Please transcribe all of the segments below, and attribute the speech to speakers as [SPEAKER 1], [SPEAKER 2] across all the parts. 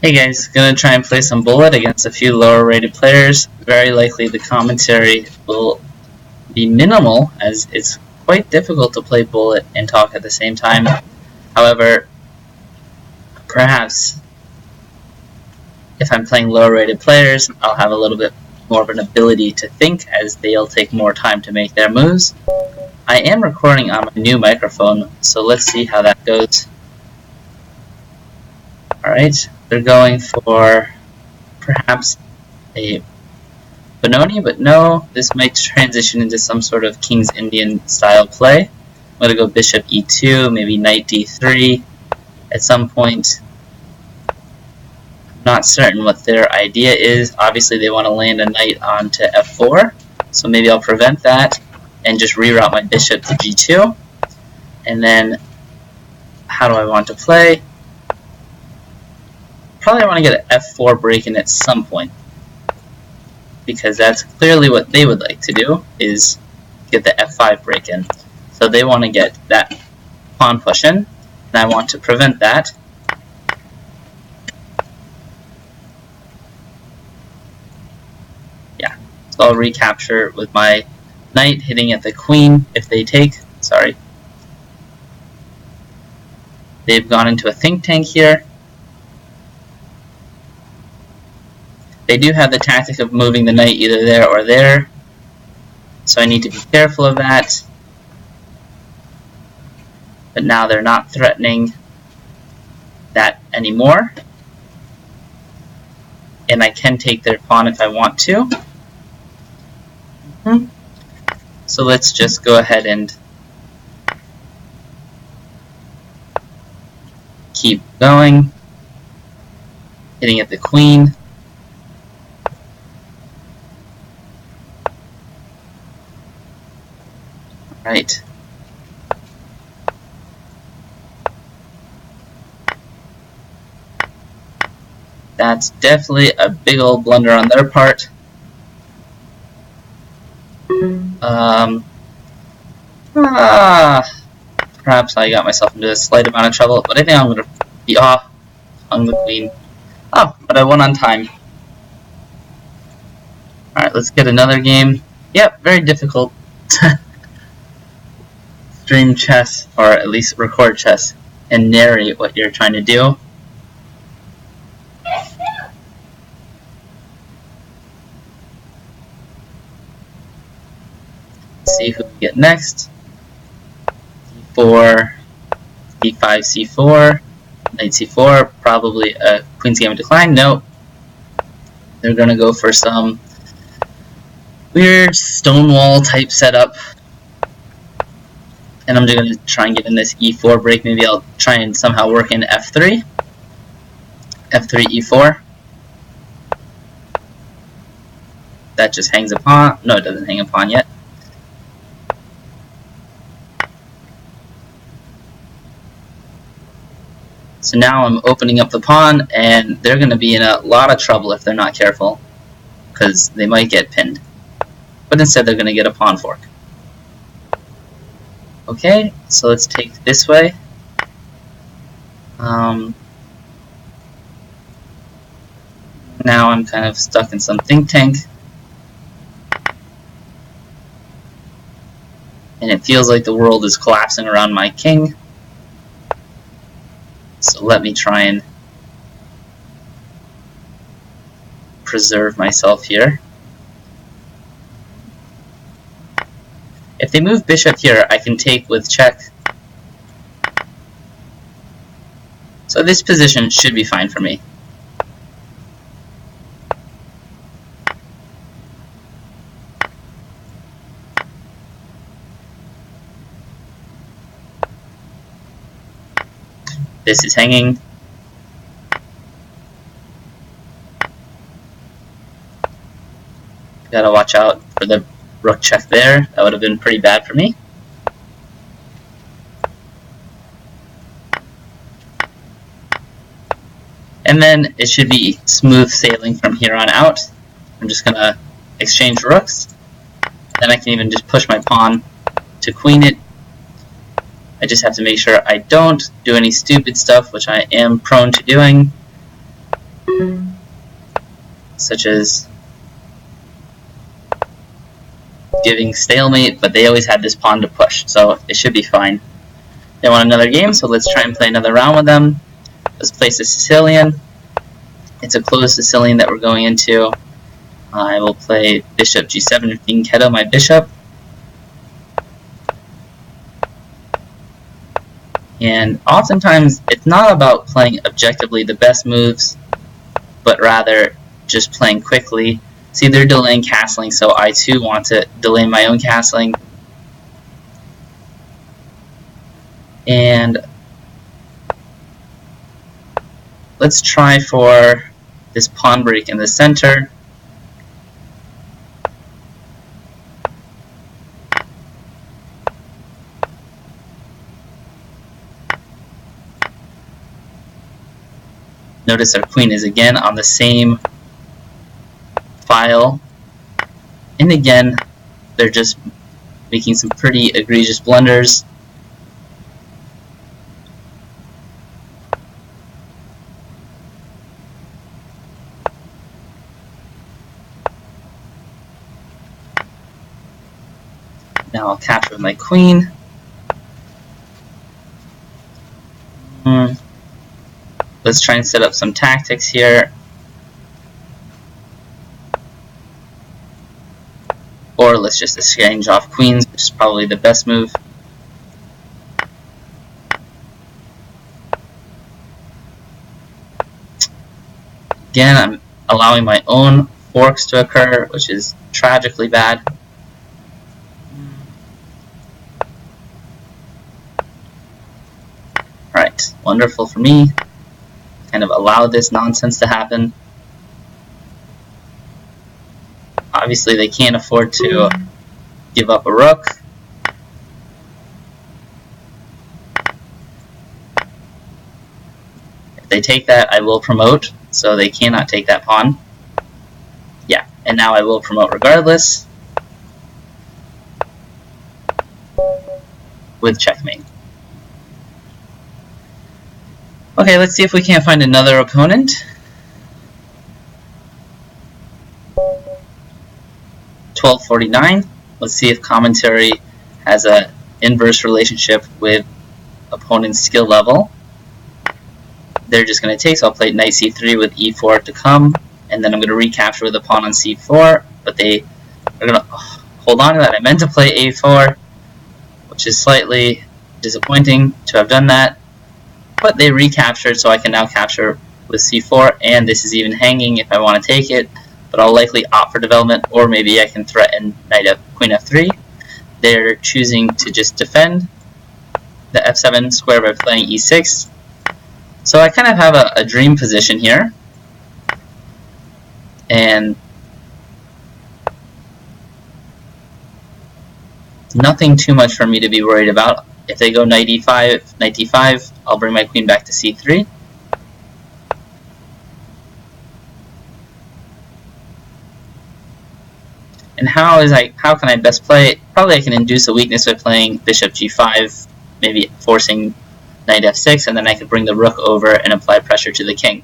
[SPEAKER 1] Hey guys, gonna try and play some Bullet against a few lower rated players. Very likely the commentary will be minimal, as it's quite difficult to play Bullet and talk at the same time. However, perhaps if I'm playing lower rated players, I'll have a little bit more of an ability to think, as they'll take more time to make their moves. I am recording on my new microphone, so let's see how that goes. Alright, they're going for perhaps a Benoni, but no, this might transition into some sort of King's Indian style play. I'm going to go Bishop e2, maybe Knight d3 at some point. I'm not certain what their idea is. Obviously they want to land a knight onto f4, so maybe I'll prevent that and just reroute my bishop to g2. And then, how do I want to play? Probably want to get an f4 break in at some point, because that's clearly what they would like to do, is get the f5 break in. So they want to get that pawn push in, and I want to prevent that. Yeah, so I'll recapture with my knight hitting at the queen if they take. Sorry. They've gone into a think tank here. They do have the tactic of moving the knight either there or there, so I need to be careful of that. But now they're not threatening that anymore, and I can take their pawn if I want to. So let's just go ahead and keep going, hitting at the queen. Right. That's definitely a big old blunder on their part. Perhaps I got myself into a slight amount of trouble, but I think I'm going to be off on the queen. Oh, but I won on time. Alright, let's get another game. Yep, very difficult. Stream chess, or at least record chess, and narrate what you're trying to do. Let's see who we get next. d4, d5, c4, knight c4, probably a queen's game of decline. Nope. They're gonna go for some weird stonewall type setup. And I'm just going to try and get in this e4 break. Maybe I'll try and somehow work in f3. f3, e4. That just hangs a pawn. No, it doesn't hang a pawn yet. So now I'm opening up the pawn, and they're going to be in a lot of trouble if they're not careful, because they might get pinned. But instead they're going to get a pawn fork. Okay, so let's take this way. Now I'm kind of stuck in some think tank. And it feels like the world is collapsing around my king. So let me try and preserve myself here. If they move bishop here, I can take with check. So this position should be fine for me. This is hanging. Gotta watch out for the rook check there. That would have been pretty bad for me. And then it should be smooth sailing from here on out. I'm just gonna exchange rooks. Then I can even just push my pawn to queen it. I just have to make sure I don't do any stupid stuff, which I am prone to doing. such as giving stalemate, but they always had this pawn to push, so it should be fine. They want another game, so let's try and play another round with them. Let's place a Sicilian. It's a closed Sicilian that we're going into. I will play bishop g7 if you can Keto my bishop. And oftentimes, it's not about playing objectively the best moves, but rather just playing quickly. See, they're delaying castling, so I too want to delay my own castling. And let's try for this pawn break in the center. Notice our queen is again on the same file. And again, they're just making some pretty egregious blunders. Now I'll capture with my queen. Let's try and set up some tactics here. Or let's just exchange off queens, which is probably the best move. Again, I'm allowing my own forks to occur, which is tragically bad. Alright, wonderful for me. Kind of allow this nonsense to happen. Obviously, they can't afford to give up a rook. If they take that, I will promote, so they cannot take that pawn. Yeah, and now I will promote regardless, with checkmate. Okay, let's see if we can't find another opponent. 1249. Let's see if commentary has an inverse relationship with opponent's skill level. They're just going to take, so I'll play knight c3 with e4 to come, and then I'm going to recapture with a pawn on c4, but they are going to hold on to that. I meant to play a4, which is slightly disappointing to have done that, but they recaptured, so I can now capture with c4, and this is even hanging if I want to take it, but I'll likely opt for development, or maybe I can threaten queen f3. They're choosing to just defend the f7 square by playing e6. So I kind of have a dream position here, and nothing too much for me to be worried about. If they go knight e5, I'll bring my queen back to c3. And how can I best play it? Probably I can induce a weakness by playing bishop g5, maybe forcing knight f6, and then I could bring the rook over and apply pressure to the king.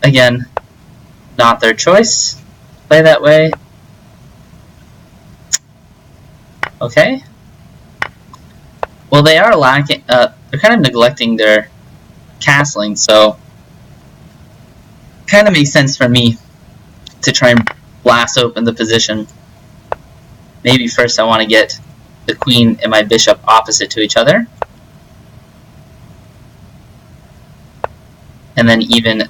[SPEAKER 1] Again, not their choice. Play that way. Okay. Well, they are lacking. They're kind of neglecting their castling, so kind of makes sense for me to try and blast open the position. Maybe first I want to get the queen and my bishop opposite to each other, and then even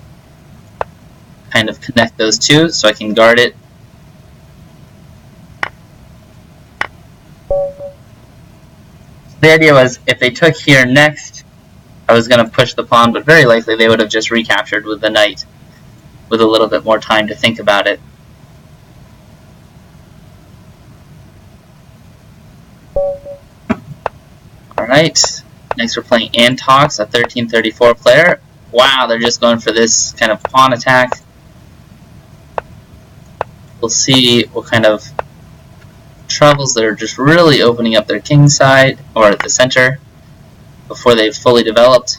[SPEAKER 1] kind of connect those two so I can guard it. The idea was if they took here next, I was going to push the pawn, but very likely they would have just recaptured with the knight with a little bit more time to think about it. Alright, next we're playing Antox, a 1334 player. Wow, they're just going for this kind of pawn attack. We'll see what kind of troubles they're just really opening up their king side, or at the center, before they've fully developed.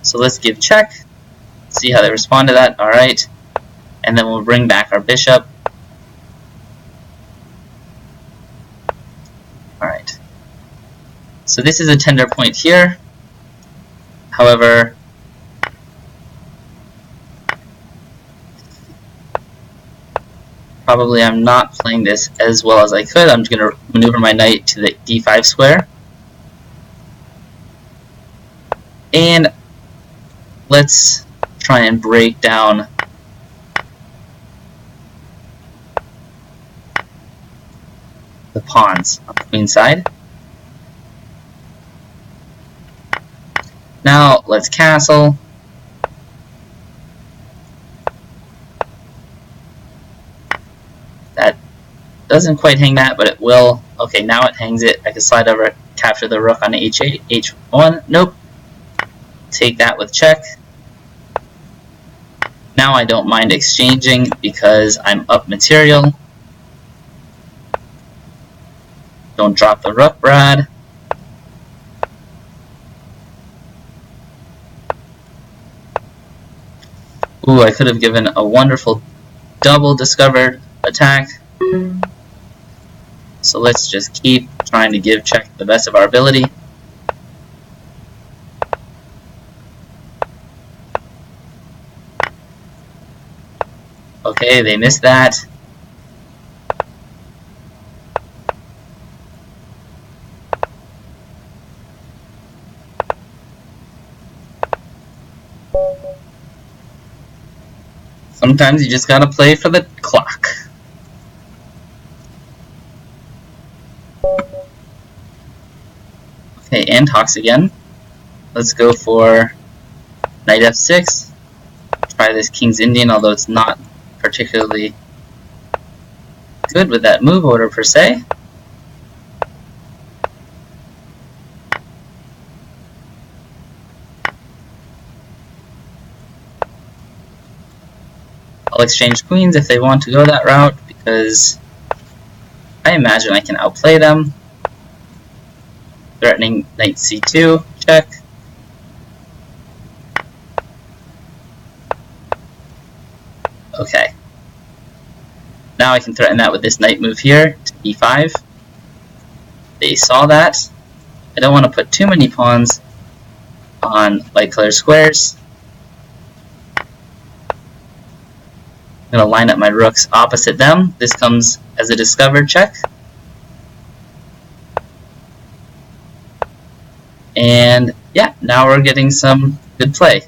[SPEAKER 1] So let's give check, see how they respond to that. Alright, and then we'll bring back our bishop. Alright, so this is a tender point here. However, probably I'm not playing this as well as I could. I'm just going to maneuver my knight to the d5 square. And let's try and break down the pawns on the queen side. Now let's castle. That doesn't quite hang that, but it will. Okay, now it hangs it. I can slide over, capture the rook on h8, h1. Nope. Take that with check. Now I don't mind exchanging because I'm up material. Don't drop the rook, Brad. Ooh, I could have given a wonderful double discovered attack. So let's just keep trying to give check the best of our ability. Okay, they missed that. Sometimes you just gotta play for the clock. Okay, and talks again. Let's go for knight f6. Try this King's Indian, although it's not particularly good with that move order per se. I'll exchange queens if they want to go that route, because I imagine I can outplay them. Threatening knight c2, check. Okay. Now I can threaten that with this knight move here to e5. They saw that. I don't want to put too many pawns on light colored squares. I'm going to line up my rooks opposite them. This comes as a discovered check. And yeah, now we're getting some good play.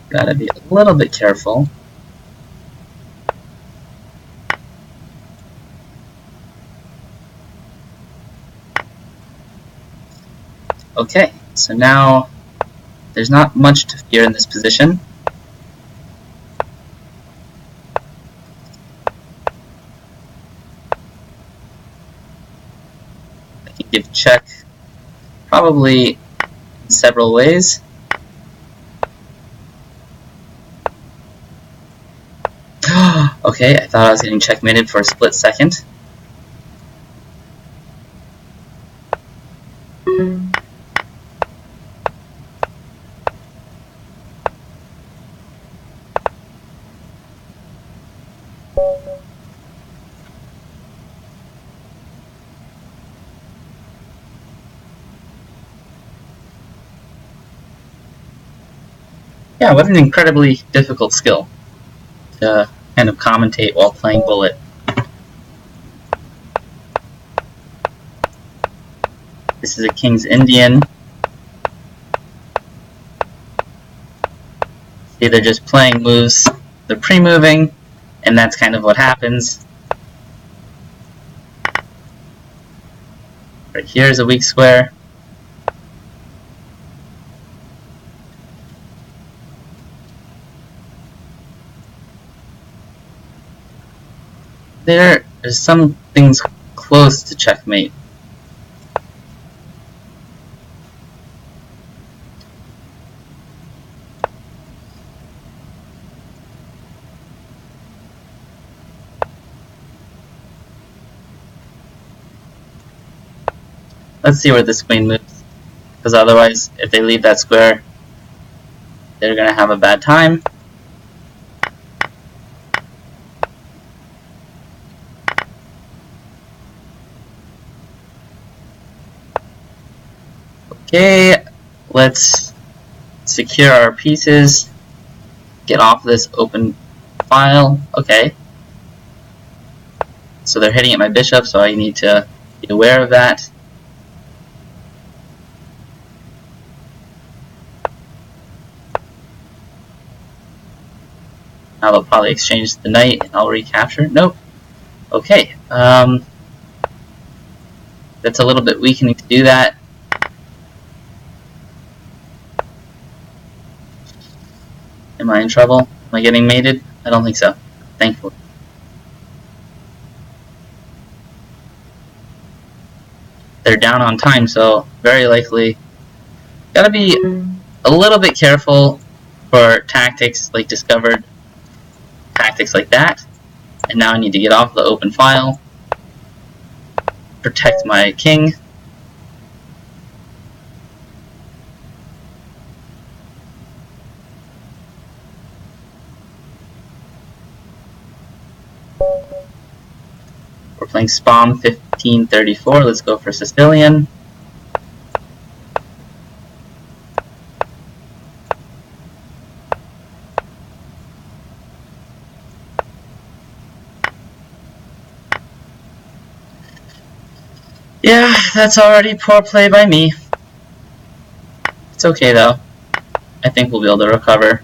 [SPEAKER 1] Gotta be a little bit careful. Okay, so now there's not much to fear in this position. I can give check probably in several ways. Okay, I thought I was getting checkmated for a split second. Yeah, what an incredibly difficult skill to kind of commentate while playing Bullet. This is a King's Indian. See, they're just playing moves. They're pre-moving, and that's kind of what happens. Right here is a weak square. There's some things close to checkmate. Let's see where this queen moves, because otherwise, if they leave that square, they're going to have a bad time. Okay, let's secure our pieces, get off this open file. Okay, so they're hitting at my bishop, so I need to be aware of that. Now they'll probably exchange the knight and I'll recapture. Nope. Okay, that's a little bit weakening to do that. Am I in trouble? Am I getting mated? I don't think so, thankfully. They're down on time, so very likely. Gotta be a little bit careful for tactics like discovered tactics like that. And now I need to get off the open file, protect my king. We're playing Spawn 1534. Let's go for Sicilian. Yeah, that's already poor play by me. It's okay though. I think we'll be able to recover.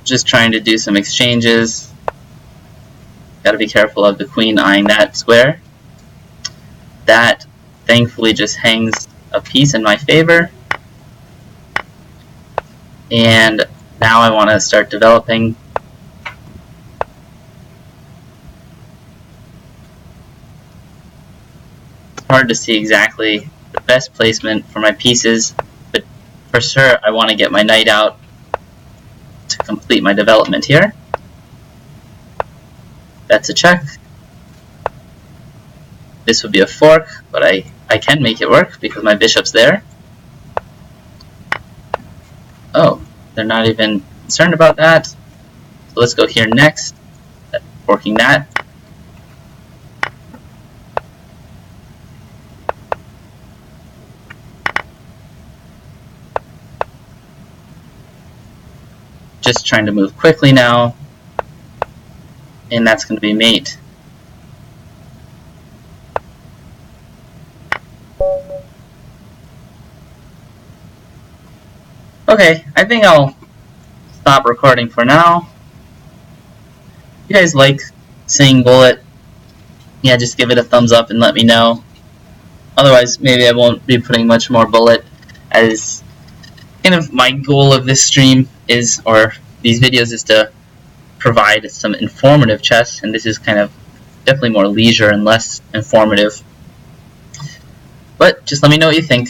[SPEAKER 1] Just trying to do some exchanges. Gotta be careful of the queen eyeing that square. That thankfully just hangs a piece in my favor. And now I want to start developing. It's hard to see exactly the best placement for my pieces, but for sure I want to get my knight out to complete my development here. That's a check. This would be a fork, but I can make it work because my bishop's there. Oh, they're not even concerned about that. So let's go here next, forking that. Just trying to move quickly now. And that's going to be mate. Okay, I think I'll stop recording for now. If you guys like seeing bullet, yeah, just give it a thumbs up and let me know. Otherwise, maybe I won't be putting much more bullet, as kind of my goal of this stream is, or these videos, is to provide some informative chess, and this is kind of definitely more leisure and less informative. But just let me know what you think.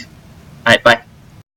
[SPEAKER 1] Alright, bye.